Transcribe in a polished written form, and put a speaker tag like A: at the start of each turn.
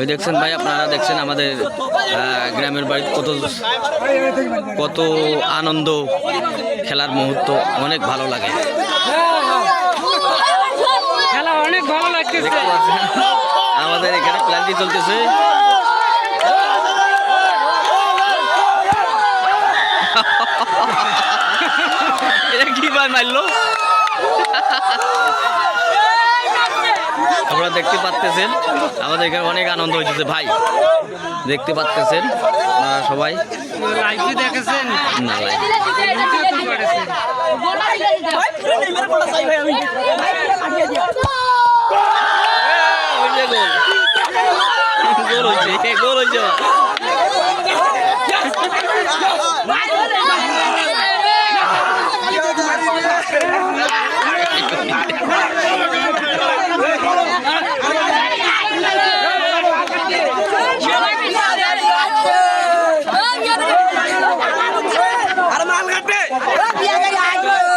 A: ওই দেখছেন ভাই, আপনারা দেখছেন আমাদের গ্রামের বাড়ি কত কত আনন্দ, খেলার মুহূর্ত অনেক ভালো লাগে।
B: খেলা অনেক ভালো লাগতেছে।
A: আমাদের এখানে প্ল্যানটি চলতেছে। এটা কি বার মারলো? আপনারা দেখতে পাচ্ছেন আমাদের এখানে অনেক আনন্দ হয়েছে ভাই, দেখতে পাচ্ছেন আপনারা সবাই।
B: লাইভে দেখেছেন
A: না লাইভ গোল হয়েছে, গোল হয়েছে।